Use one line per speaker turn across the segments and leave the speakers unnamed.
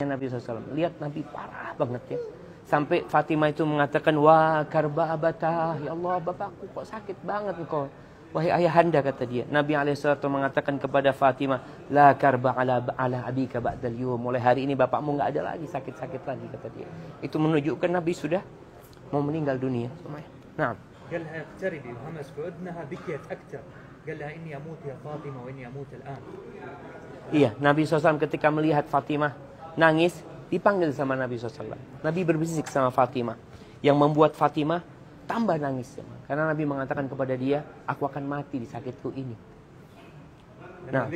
Nabi SAW. Lihat Nabi parah banget ya. Sampai Fatimah itu mengatakan, wah karba abatah, ya Allah bapakku kok sakit banget engkau. Wahai ayahanda, kata dia. Nabi SAW mengatakan kepada Fatimah, la karba ala abika ba'dal yawm. Mulai hari ini bapakmu nggak ada lagi sakit-sakit lagi, kata dia. Itu menunjukkan Nabi sudah mau meninggal dunia. Nah.
قال لها اقتربي وهمس في اذنها بكيت اكثر. قال لها اني اموت يا فاطمه واني اموت الان. Iya,
Nabi SAW ketika melihat Fatimah nangis, dipanggil sama Nabi SAW. Nabi berbisik sama Fatimah, yang membuat Fatimah tambah nangis. Karena Nabi mengatakan kepada dia, aku akan mati di sakitku ini.
Nah,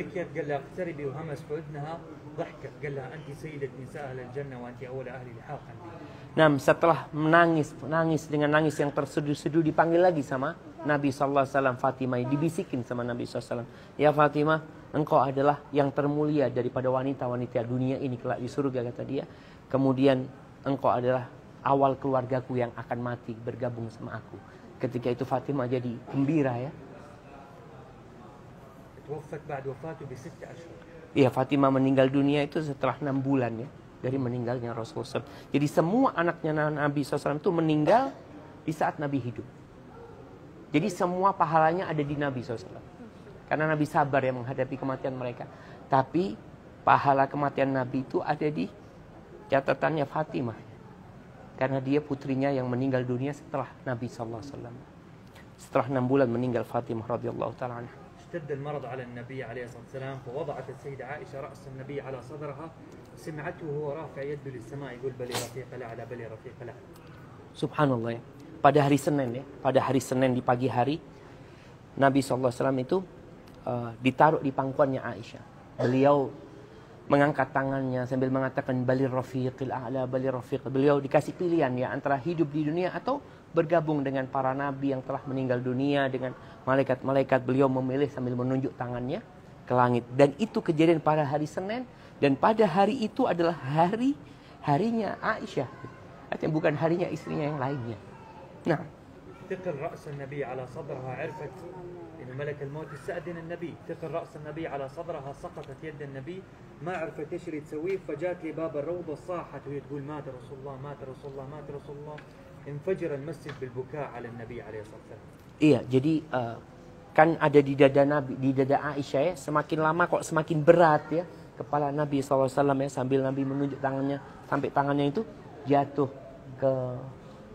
nah, setelah menangis dengan nangis yang terseduh-seduh, dipanggil lagi sama Nabi SAW. Fatimah dibisikin sama Nabi SAW. Ya Fatimah, engkau adalah yang termulia daripada wanita-wanita dunia ini kelak di surga, kata dia. Kemudian engkau adalah awal keluargaku yang akan mati bergabung sama aku. Ketika itu Fatimah jadi gembira ya. Iya, Fatimah meninggal dunia itu setelah 6 bulan ya dari meninggalnya Rasulullah SAW. Jadi semua anaknya Nabi SAW itu meninggal di saat Nabi hidup. Jadi semua pahalanya ada di Nabi SAW. Karena Nabi sabar ya menghadapi kematian mereka. Tapi pahala kematian Nabi itu ada di catatannya Fatimah. Karena dia putrinya yang meninggal dunia setelah Nabi SAW. Setelah 6 bulan meninggal Fatimah radhiyallahu ta'ala anha.
اشتد المرض على النبي عليه الصلاة والسلام فوضعت السيدة عائشة رأس النبي على صدرها سمعته وهو رافع يده للسماء يقول بلي رفيق الأعلى بلي رفيق الأعلى.
Subhanallah ya. Pada hari Senin ya, pada hari Senin di pagi hari Nabi SAW itu ditaruh di pangkuannya Aisyah. Beliau mengangkat tangannya sambil mengatakan bali rafiqil a'la, bali rafiq. Beliau dikasih pilihan ya antara hidup di dunia atau bergabung dengan para nabi yang telah meninggal dunia, dengan malaikat-malaikat. Beliau memilih sambil menunjuk tangannya ke langit. Dan itu kejadian pada hari Senin. Dan pada hari itu adalah harinya Aisyah. Artinya bukan harinya istrinya yang lainnya. Nah,
تقل رأس النبي على صدرها عرفت إن ملك الموت استأذن النبي. تقل رأس النبي على صدرها سقطت يد النبي ما عرفت ايش اللي تسويه فجات لباب الروضة صاحت وهي تقول مات رسول الله مات رسول الله مات رسول الله. انفجر المسجد بالبكاء على النبي عليه الصلاة والسلام.
Iya, jadi kan ada di dada Nabi, di dada Aisyah ya, semakin lama kok semakin berat ya kepala Nabi SAW ya, sambil Nabi menunjuk tangannya sampai tangannya itu jatuh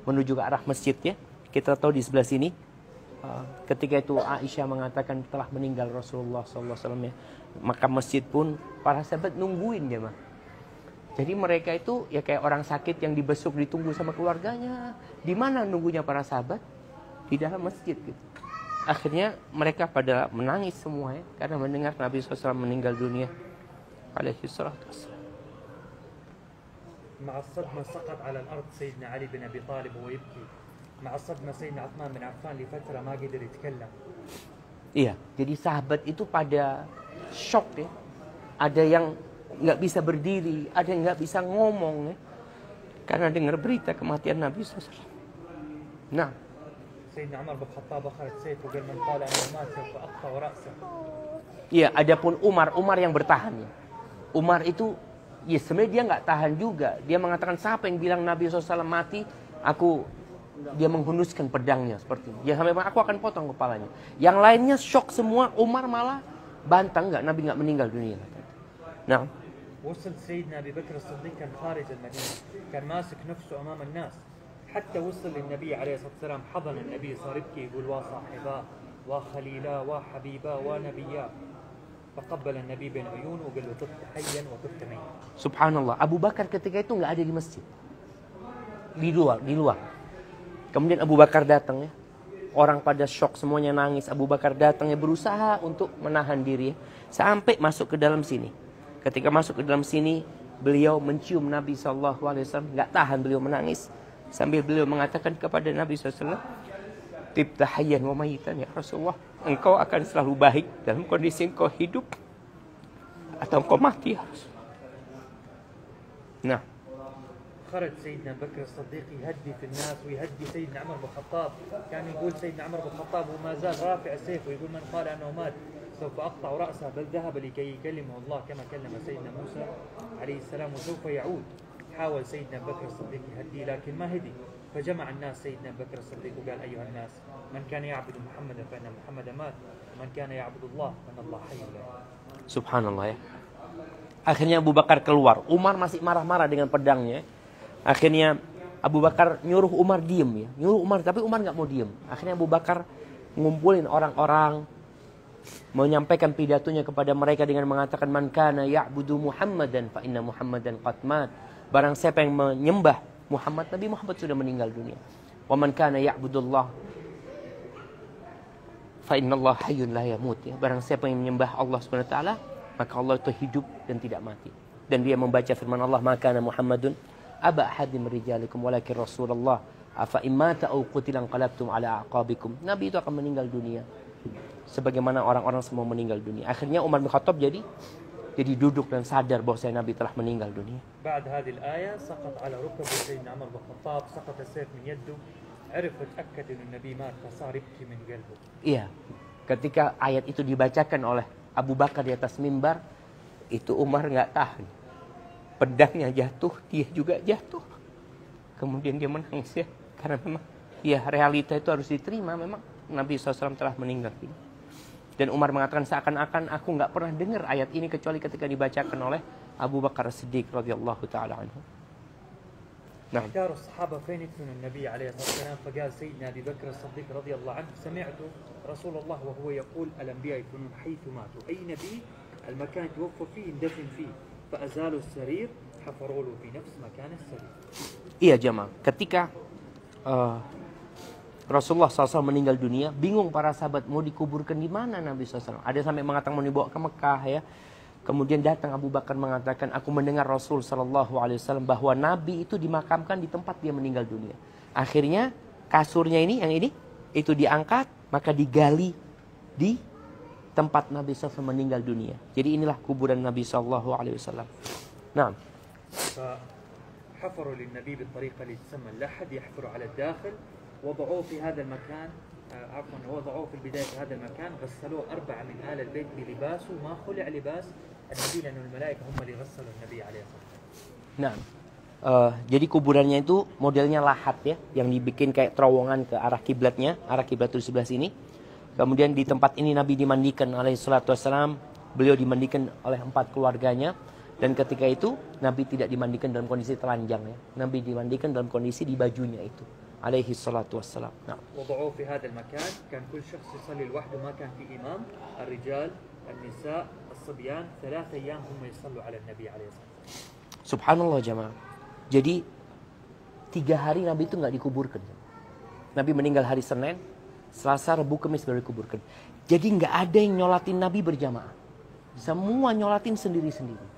menuju ke arah masjid ya. Kita tahu di sebelah sini ketika itu Aisyah mengatakan telah meninggal Rasulullah SAW ya, maka masjid pun para sahabat nungguin dia mah. Jadi mereka itu ya kayak orang sakit yang dibesuk ditunggu sama keluarganya. Di mana nunggunya para sahabat? Di dalam masjid gitu. Akhirnya mereka pada menangis semua ya karena mendengar Nabi SAW meninggal dunia. Alaihi salatu wassalam.
مع الصدمة سقط على الأرض سيدنا علي بن أبي طالب وهو يبكي. مع الصدمة سيدنا عثمان بن عفان لفترة ما قدر يتكلم.
Iya, jadi sahabat itu pada shock ya. Ada yang nggak bisa berdiri, ada yang nggak bisa ngomong ya, karena dengar berita kematian Nabi SAW. Nah,
Sayyidina Umar bin Khattab akhirat sayf وقال من قال أنه مات فأقطع رأسه.
Iya, adapun Umar yang bertahan ya. Umar itu ya sebenarnya dia nggak tahan juga. Dia mengatakan siapa yang bilang Nabi SAW mati, dia menghunuskan pedangnya seperti ini. Dia sampai aku akan potong kepalanya. Yang lainnya shock semua, Umar malah bantang Nabi nggak meninggal dunia. Nah,
وصل سيدنا أبي بكر الصديق كان خارج المدينة كان ماسك نفسه أمام الناس حتى وصل للنبي عليه الصلاة والسلام حضن النبي صار يبكي يقول وصاحباه وخليلا وحبيبا ونبيا فقبل النبي بين عيونه وقال له طبت حيا وطبت ميتا.
Subhanallah, Abu Bakar ketika itu nggak ada di masjid, di luar. Kemudian Abu Bakar datang ya, orang pada shock semuanya nangis. Abu Bakar datang ya, berusaha untuk menahan diri ya, sampai masuk ke dalam sini. Ketika masuk ke dalam sini, beliau mencium Nabi SAW, nggak tahan beliau menangis. Sambil beliau mengatakan kepada Nabi SAW, tibta hayyan wa mayitan ya Rasulullah, engkau akan selalu baik dalam kondisi engkau hidup atau engkau mati ya Rasulullah. Nah,
خرج سيدنا بكر الصديق يهدي في الناس ويهدي سيدنا عمر بن الخطاب. كان يقول سيدنا عمر بن الخطاب وما زال رافع السيف ويقول من قال انه مات سوف أقطع رأسه بل ذهب لكي يكلمه الله كما كلم سيدنا موسى عليه السلام وسوف يعود. حاول سيدنا أبو بكر الصديق يهديه لكن ما هدي، فجمع الناس سيدنا أبو بكر الصديق وقال أيها الناس من كان يعبد محمدا فإن محمدا مات ومن كان يعبد الله فإن الله حي لا يموت.
Subhanallah ya. Akhirnya Abu Bakar keluar. Umar masih marah-marah dengan pedangnya. Akhirnya Abu Bakar nyuruh Umar diem ya. Nyuruh Umar, tapi Umar nggak mau diem. Akhirnya Abu Bakar ngumpulin orang-orang, menyampaikan pidatonya kepada mereka dengan mengatakan man kana ya'budu Muhammadan fa inna Muhammadan qad mat. Barang siapa yang menyembah Muhammad, Nabi Muhammad sudah meninggal dunia. Wa man kana ya'budullah fa innallaha hayyun la yamut ya. Barang siapa yang menyembah Allah Subhanahu wa taala, maka Allah itu hidup dan tidak mati. Dan dia membaca firman Allah, maka Muhammadun aba ahadim rijalikum walakin Rasulullah afa immata aw qutilan qalabtum ala aqabikum. Nabi itu akan meninggal dunia sebagaimana orang-orang semua meninggal dunia. Akhirnya Umar bin Khattab jadi duduk dan sadar bahwa Nabi telah meninggal dunia.
بعد هذه الآية سقط على ركبه سيدنا عمر بن الخطاب، سقط السيف من يده، عرف اتأكد أن النبي مات فصار يبكي من قلبه.
Iya. Ketika ayat itu dibacakan oleh Abu Bakar di atas mimbar, itu Umar nggak tahan. Pedangnya jatuh, dia juga jatuh. Kemudian dia menangis ya. Karena memang ya realita itu harus diterima, memang Nabi SAW telah meninggal. Dan Umar mengatakan seakan-akan aku nggak pernah dengar ayat ini kecuali ketika dibacakan oleh Abu Bakar Siddiq radhiyallahu taala anhu. Nah,
احتار الصحابة فين يدفن النبي عليه الصلاة والسلام، فقال سيدنا أبي بكر الصديق رضي الله عنه سمعت رسول الله وهو يقول الأنبياء يدفنون حيث ماتوا، أي نبي المكان توفى فيه يندفن فيه، فأزالوا السرير حفروا له في نفس مكان السرير.
Iya jemaah, ketika Rasulullah SAW meninggal dunia, bingung para sahabat mau dikuburkan di mana Nabi SAW. Ada sampai mengatakan mau dibawa ke Mekah ya. Kemudian datang Abu Bakar mengatakan, aku mendengar Rasul SAW bahwa Nabi itu dimakamkan di tempat dia meninggal dunia. Akhirnya kasurnya ini, yang ini, itu diangkat, maka digali di tempat Nabi SAW meninggal dunia. Jadi inilah kuburan Nabi SAW. Nah,
فحفروا للنبي بالطريقة اللي تسمى اللحد، يحفروا على الداخل، وضعوه في هذا المكان، وضعوه في البداية في هذا المكان، غسلوه 4 من آل البيت بلباسه، ما خلع لباس النبي لأن الملائكة هم اللي غسلوا النبي عليه الصلاة والسلام.
Nah, jadi kuburannya itu modelnya lahat ya, yang dibikin kayak terowongan ke arah kiblatnya, arah kiblat itu di sebelah sini. Kemudian di tempat ini Nabi dimandikan alaihi salatu wassalam, beliau dimandikan oleh 4 keluarganya. Dan ketika itu Nabi tidak dimandikan dalam kondisi telanjang ya. Nabi dimandikan dalam kondisi di bajunya itu alaihi salatu wassalam. Nah.
وضعوه في هذا المكان، كان كل شخص يصلي لوحده، ما كان في إمام، الرجال النساء الصبيان 3 أيام هم يصلوا على النبي عليه الصلاة والسلام.
Subhanallah jemaah. Jadi 3 hari Nabi itu nggak dikuburkan. Nabi meninggal hari Senin, Selasa, Rabu, Kamis baru dikuburkan. Jadi nggak ada yang nyolatin Nabi berjamaah. Semua nyolatin sendiri-sendiri.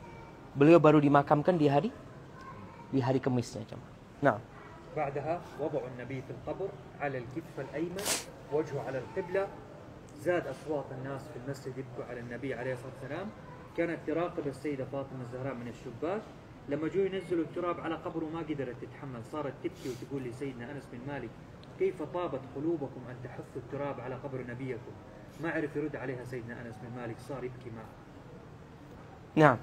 Beliau baru dimakamkan di hari Kamisnya jemaah. Nah.
بعدها وضعوا النبي في القبر على الكتف الأيمن وجهه على القبلة. زاد أصوات الناس في المسجد يبكوا على النبي عليه الصلاة والسلام. كانت تراقب السيدة فاطمة الزهراء من الشباك. لما جو ينزلوا التراب على قبره ما قدرت تتحمل، صارت تبكي وتقول لسيدنا أنس بن مالك كيف طابت قلوبكم أن تحثوا التراب على قبر نبيكم. ما عرف يرد عليها سيدنا أنس بن مالك، صار يبكي معه.
Nah,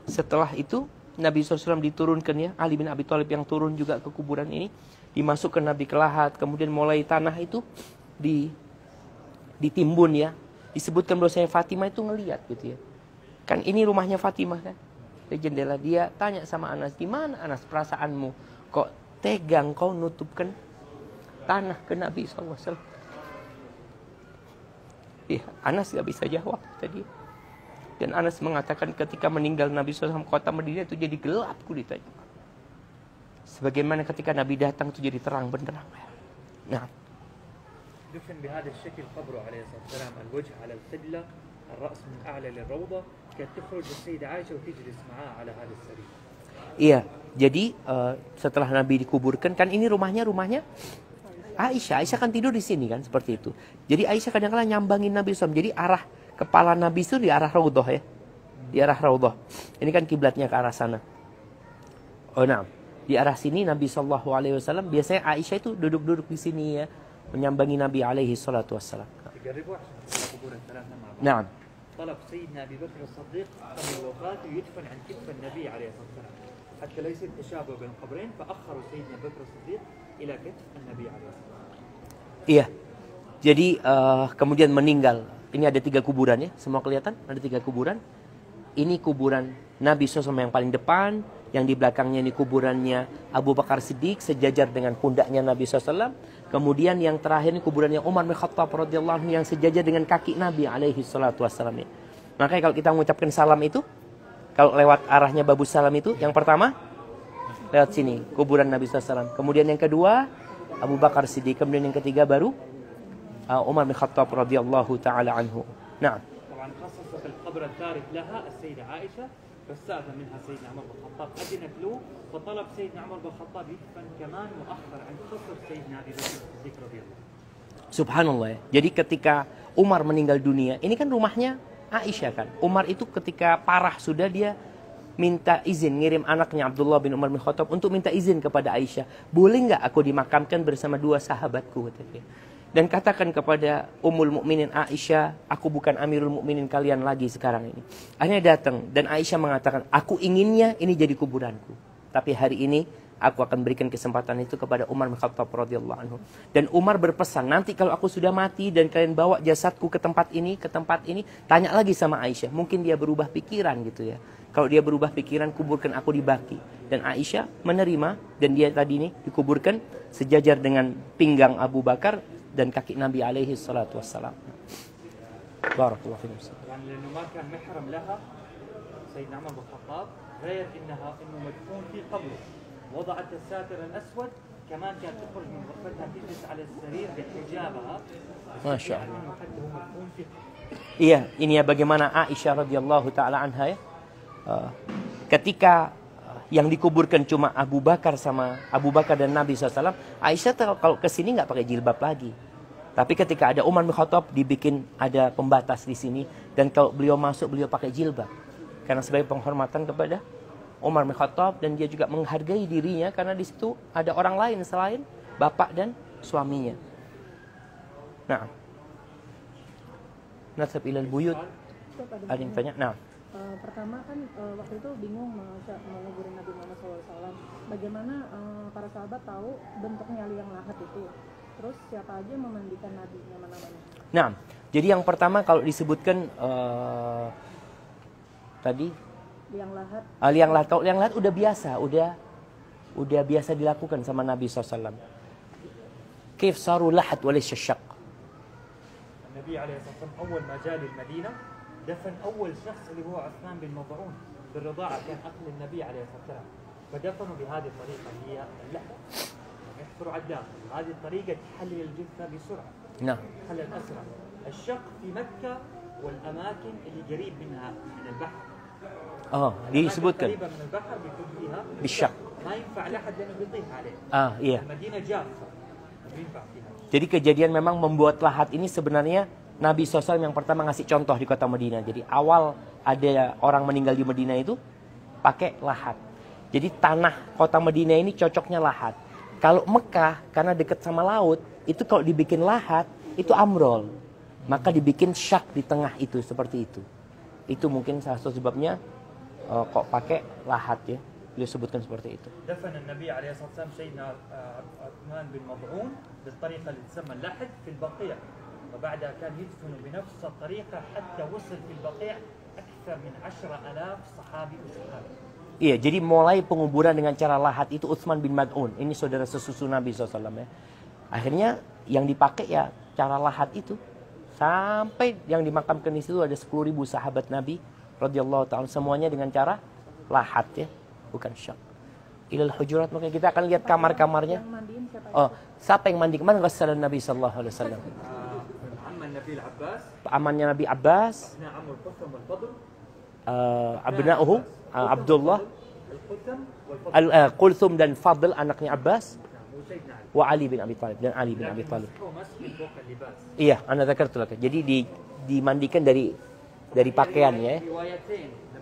setelah itu Nabi SAW diturunkan ya, Ali bin Abi Thalib yang turun juga ke kuburan ini, dimasukkan Nabi ke lahat, kemudian mulai tanah itu ditimbun ya. Disebutkan bahwasanya Fatimah itu ngelihat gitu ya. Kan ini rumahnya Fatimah kan. Di jendela dia tanya sama Anas, "Gimana Anas perasaanmu? Kok tegang kau nutupkan tanah ke Nabi SAW?" Ya, Anas gak bisa jawab tadi. Dan Anas mengatakan ketika meninggal Nabi SAW, kota Madinah itu jadi gelap kulitnya. Sebagaimana ketika Nabi datang itu jadi terang benderang. Nah.
دفن بهذا الشكل قبره عليه الصلاة والسلام، الوجه على القبلة، الرأس من أعلى للروضة. كانت تخرج السيدة عائشة وتجلس معاه على هذا السرير.
Iya, jadi setelah Nabi dikuburkan kan ini rumahnya Aisyah. Aisyah kan tidur di sini kan seperti itu. Jadi Aisyah kadang-kadang nyambangin Nabi SAW. Jadi arah kepala Nabi itu di arah Raudhah ya. Di arah Raudhah. Ini kan kiblatnya ke arah sana. Oh nah, di arah sini Nabi SAW biasanya Aisyah itu duduk-duduk di sini ya, menyambangi Nabi alaihi salatu wassalam.
القبور الثلاثة مع بعض.
نعم.
طلب سيدنا أبي بكر الصديق قبل وفاته يدفن عند كتف النبي عليه الصلاة والسلام حتى لا يصير تشابه بين القبرين، فأخروا سيدنا أبي بكر الصديق إلى كتف النبي عليه الصلاة والسلام.
Iya. Jadi kemudian meninggal. Ini ada 3 kuburan ya. Semua kelihatan? Ada 3 kuburan. Ini kuburan Nabi SAW yang paling depan. Yang di belakangnya ini kuburannya Abu Bakar Siddiq sejajar dengan pundaknya Nabi SAW. Kemudian yang terakhir ini kuburannya Umar bin Khattab radhiyallahu anhu yang sejajar dengan kaki Nabi alaihi salatu wassalam ya. Makanya kalau kita mengucapkan salam itu, kalau lewat arahnya babus salam itu, yang pertama lewat sini, kuburan Nabi SAW. Kemudian yang kedua Abu Bakar Siddiq. Kemudian yang ketiga baru Umar bin Khattab radhiyallahu taala anhu. Nah.
طبعا خصص في القبر الثالث لها السيدة عائشة فاستأذن منها سيدنا عمر بن الخطاب أذنت له فطلب سيدنا عمر بن الخطاب يدفن كمان مؤخر عند قصر سيدنا أبي بكر الصديق رضي الله عنه.
Subhanallah ya. Jadi ketika Umar meninggal dunia, ini kan rumahnya Aisyah kan. Umar itu ketika parah sudah dia minta izin ngirim anaknya Abdullah bin Umar bin Khattab untuk minta izin kepada Aisyah. Boleh nggak aku dimakamkan bersama 2 sahabatku? Katanya. Dan katakan kepada Ummul Mukminin Aisyah, aku bukan Amirul Mukminin kalian lagi sekarang ini. Akhirnya datang dan Aisyah mengatakan, aku inginnya ini jadi kuburanku. Tapi hari ini aku akan berikan kesempatan itu kepada Umar bin Khattab radhiyallahu anhu. Dan Umar berpesan, nanti kalau aku sudah mati dan kalian bawa jasadku ke tempat ini, tanya lagi sama Aisyah. Mungkin dia berubah pikiran gitu ya. Kalau dia berubah pikiran, kuburkan aku di Baqi. Dan Aisyah menerima dan dia tadi ini dikuburkan sejajar dengan pinggang Abu Bakar dan kaki Nabi alaihi salatu wassalam. Barakallahu fiikum.
يعني لأنه ما كان محرم لها سيدنا عمر بن الخطاب غير إنه مدفون في قبره. وضعت الساتر الأسود كمان كانت تخرج من غرفتها تجلس على السرير بحجابها.
ما شاء الله.
حتى هو مدفون في
Iya, ini ya bagaimana Aisyah radhiyallahu taala anha ya. Ketika yang dikuburkan cuma Abu Bakar dan Nabi SAW, Aisyah kalau kesini nggak pakai jilbab lagi. Tapi ketika ada Umar bin Khattab dibikin ada pembatas di sini dan kalau beliau masuk beliau pakai jilbab karena sebagai penghormatan kepada Umar bin Khattab dan dia juga menghargai dirinya karena di situ ada orang lain selain bapak dan suaminya. Nah, nasab ilal buyut. Ada yang tanya? Nah.
Pertama kan waktu itu bingung mau nguburin Nabi Muhammad SAW. Bagaimana para sahabat tahu bentuknya liang lahat itu? Terus siapa aja memandikan Nabi, nama-namanya?
Nah, jadi yang pertama kalau disebutkan tadi
liang lahat.
Kalau liang lahat udah biasa dilakukan sama Nabi SAW. Kif saru lahat walis syaq.
Nabi alaihi wasallam awal ma jaa lil Madinah دفن أول شخص اللي هو عثمان بن مظعون بالرضاعة كان أخل النبي عليه الصلاة والسلام فدفنوا بهذه الطريقة اللي هي اللحم يحفروا على الداخل هذه الطريقة تحلل الجثة بسرعة
نعم
تحلل أسرع الشق في مكة والأماكن اللي قريب منها من البحر
disebutkan
قريبة من البحر بيكون فيها
بالشق
ما ينفع لأحد لأنه بيطيح عليه
iya.
المدينة جافة ما ينفع فيها.
Jadi kejadian memang membuat lahat ini sebenarnya Nabi SAW yang pertama ngasih contoh di kota Madinah. Jadi awal ada orang meninggal di Madinah itu pakai lahat. Jadi tanah kota Madinah ini cocoknya lahat. Kalau Mekah karena dekat sama laut, itu kalau dibikin lahat itu amrol. Maka dibikin syak di tengah itu seperti itu. Itu mungkin salah satu sebabnya kok pakai lahat ya. Beliau sebutkan seperti itu.
دفن النبي عليه الصلاة والسلام سيدنا عثمان بن مظعون بالطريقة اللي تسمى اللحد في البقيع. وبعدها كان يدفن بنفس الطريقة حتى وصل في البقيع أكثر من 10,000 صحابي وصحابي.
Iya, jadi mulai penguburan dengan cara lahat itu Utsman bin Mad'un. Ini saudara sesusu Nabi SAW ya. Akhirnya yang dipakai ya cara lahat itu. Sampai yang dimakamkan di situ ada 10.000 sahabat Nabi radhiyallahu ta'ala semuanya dengan cara lahat ya, bukan syak. Ilal hujurat, makanya kita akan lihat kamar-kamarnya. Siapa yang mandi? Kemana Rasulullah Nabi sallallahu alaihi wasallam? Amannya Nabi Abbas, abna'uhu Abdullah, Qulthum dan Fadl anaknya Abbas, wa Ali bin Abi Thalib dan Ali bin Abi Thalib. Iya, ana dzakartu lak. Jadi dimandikan dari pakaiannya.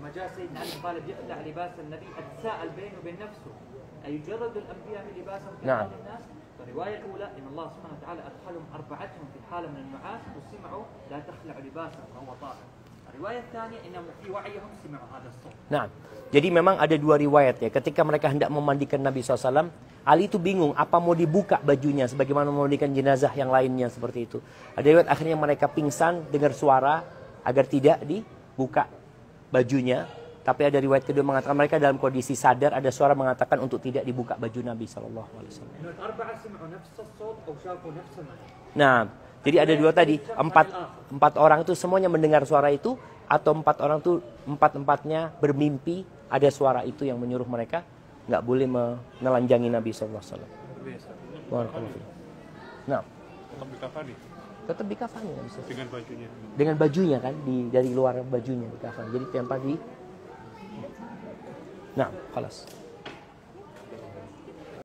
لما جاء سيدنا علي طالب يقلع لباس النبي اتساءل بينه وبين نفسه أيجرد الأنبياء من لباسهم
نعم.
كأحوال الناس؟ الرواية الأولى إن الله سبحانه وتعالى أدخلهم أربعتهم في حالة من النعاس وسمعوا لا تخلع لباسهم وهو طاهر. الرواية الثانية إنهم في وعيهم سمعوا هذا الصوت.
Nah, jadi memang ada dua riwayat ya. Ketika mereka hendak memandikan Nabi SAW, Ali itu bingung apa mau dibuka bajunya sebagaimana memandikan jenazah yang lainnya seperti itu. Ada riwayat akhirnya mereka pingsan dengar suara agar tidak dibuka bajunya. Tapi ada riwayat kedua mengatakan mereka dalam kondisi sadar, ada suara mengatakan untuk tidak dibuka baju Nabi SAW.
إنه الأربعة سمعوا نفس الصوت أو شافوا نفس المعنى.
Nah, jadi ada dua tadi, empat orang itu semuanya mendengar suara itu, atau empat orang itu empat-empatnya bermimpi ada suara itu yang menyuruh mereka nggak boleh menelanjangi Nabi SAW. Nah, tetap dikafani Nabi SAW.
Dengan bajunya.
Dengan bajunya kan, dari luar bajunya dikafani. Jadi tempat di. Nah, kelas.